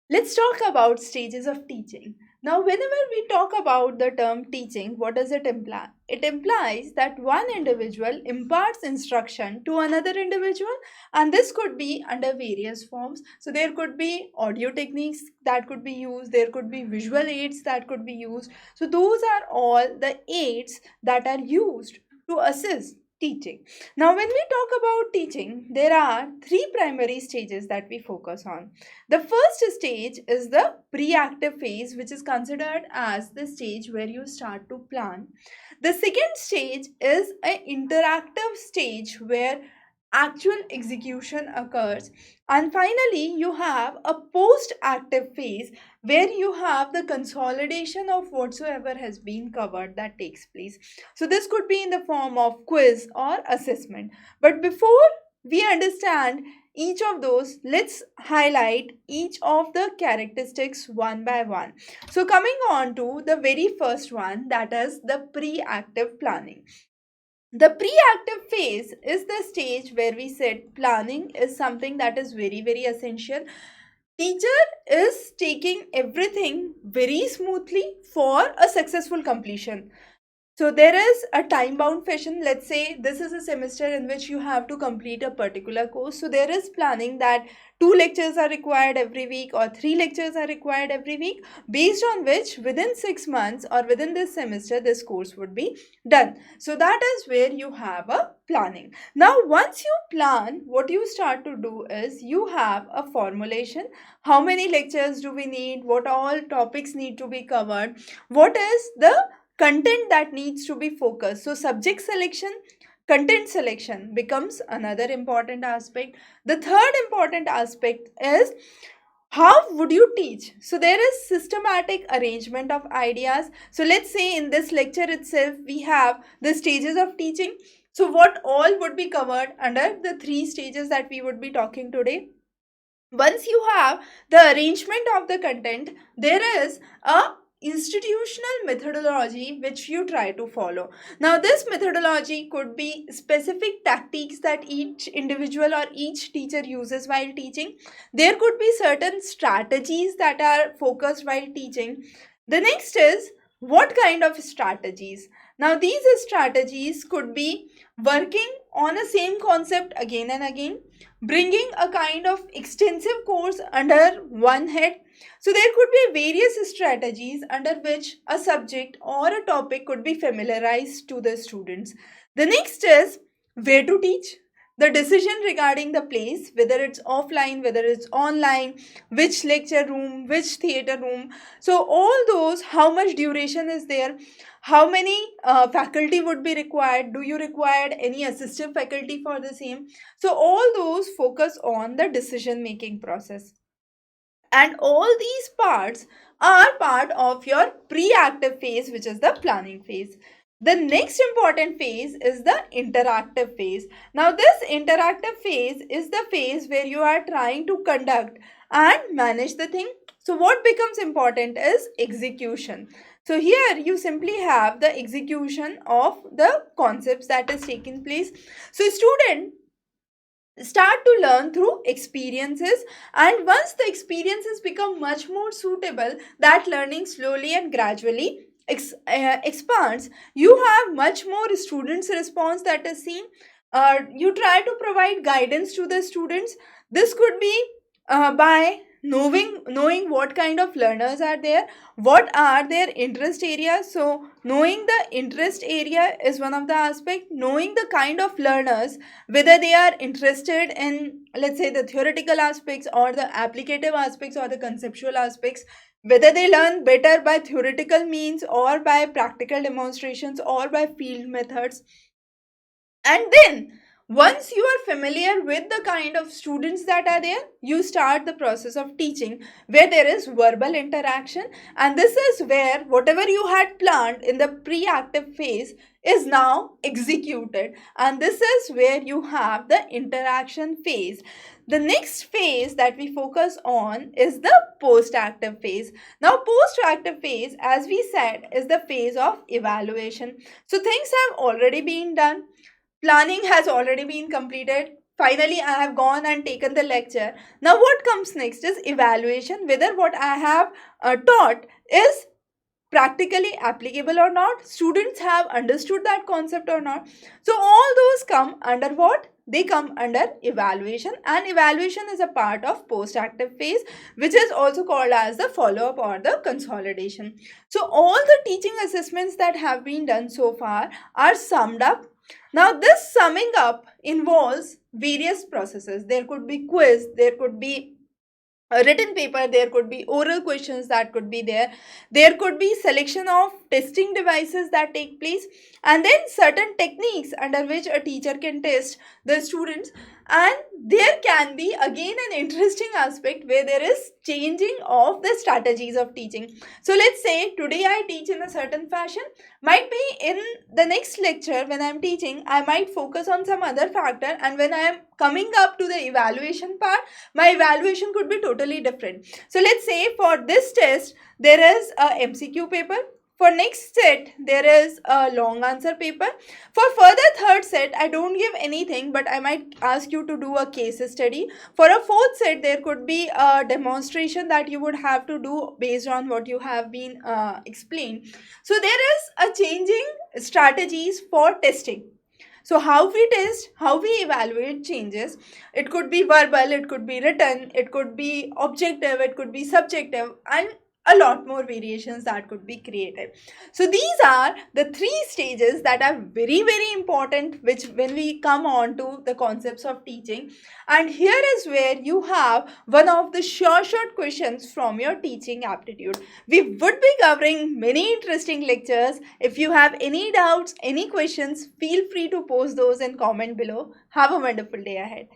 Let's talk about stages of teaching. Now, whenever we talk about the term teaching, what does it imply? It implies that one individual imparts instruction to another individual, and this could be under various forms. So, there could be audio techniques that could be used, there could be visual aids that could be used. So, those are all the aids that are used to assist teaching. Now, when we talk about teaching, there are three primary stages that we focus on. The first stage is the pre-active phase, which is considered as the stage where you start to plan. The second stage is an interactive stage where actual execution occurs. And finally, you have a post-active phase where you have the consolidation of whatsoever has been covered that takes place. So this could be in the form of quiz or assessment. But before we understand each of those, let's highlight each of the characteristics one by one. So coming on to the very first one, that is the pre-active planning. The pre-active phase is the stage where we said planning is something that is very, very essential. Teacher is taking everything very smoothly for a successful completion. So there is a time bound fashion. Let's say this is a semester in which you have to complete a particular course. So there is planning that 2 lectures are required every week or 3 lectures are required every week, based on which within 6 months or within this semester this course would be done. So that is where you have a planning. Now once you plan, what you start to do is you have a formulation. How many lectures do we need? What all topics need to be covered? What is the content that needs to be focused? So subject selection, content selection becomes another important aspect. The third important aspect is how would you teach? So there is systematic arrangement of ideas. So let's say in this lecture itself we have the stages of teaching. So what all would be covered under the three stages that we would be talking today? Once you have the arrangement of the content, there is a institutional methodology which you try to follow. Now this methodology could be specific tactics that each individual or each teacher uses while teaching. There could be certain strategies that are focused while teaching. The next is what kind of strategies. Now these strategies could be working on a same concept again and again, bringing a kind of extensive course under one head. So there could be various strategies under which a subject or a topic could be familiarized to the students. The next is where to teach. The decision regarding the place, whether it's offline, whether it's online, which lecture room, which theater room. So all those, how much duration is there, how many faculty would be required, do you require any assistive faculty for the same? So all those focus on the decision making process, and all these parts are part of your pre-active phase, which is the planning phase. The next important phase is the interactive phase. Now this interactive phase is the phase where you are trying to conduct and manage the thing. So what becomes important is execution. So here you simply have the execution of the concepts that is taking place. So student start to learn through experiences, and once the experiences become much more suitable, that learning slowly and gradually expands. You have much more students response that is seen. You try to provide guidance to the students. This could be by knowing what kind of learners are there, what are their interest areas. So knowing the interest area is one of the aspect. Knowing the kind of learners, whether they are interested in, let's say, the theoretical aspects or the applicative aspects or the conceptual aspects, whether they learn better by theoretical means or by practical demonstrations or by field methods. And then once you are familiar with the kind of students that are there, you start the process of teaching, where there is verbal interaction. And this is where whatever you had planned in the pre-active phase is now executed, and this is where you have the interaction phase. The next phase that we focus on is the post-active phase. Now post-active phase, as we said, is the phase of evaluation. So things have already been done, planning has already been completed, finally I have gone and taken the lecture. Now what comes next is evaluation, whether what I have taught is practically applicable or not, students have understood that concept or not. So all those come under what? They come under evaluation, and evaluation is a part of post active phase, which is also called as the follow up or the consolidation. So all the teaching assessments that have been done so far are summed up. Now this summing up involves various processes. There could be quiz, there could be a written paper, there could be oral questions that could be there could be selection of testing devices that take place, and then certain techniques under which a teacher can test the students. And there can be again an interesting aspect where there is changing of the strategies of teaching. So let's say today I teach in a certain fashion, might be in the next lecture when I'm teaching I might focus on some other factor, and when I am coming up to the evaluation part, my evaluation could be totally different. So let's say for this test there is a MCQ paper, for next set there is a long answer paper, for further third set I don't give anything, but I might ask you to do a case study, for a fourth set there could be a demonstration that you would have to do based on what you have been explained. So there is a changing strategies for testing. So how we test, how we evaluate changes. It could be verbal, it could be written, it could be objective, it could be subjective, and a lot more variations that could be created. So these are the three stages that are very, very important, which when we come on to the concepts of teaching. And here is where you have one of the short questions from your teaching aptitude. We would be covering many interesting lectures. If you have any doubts, any questions, feel free to post those in comment below. Have a wonderful day ahead.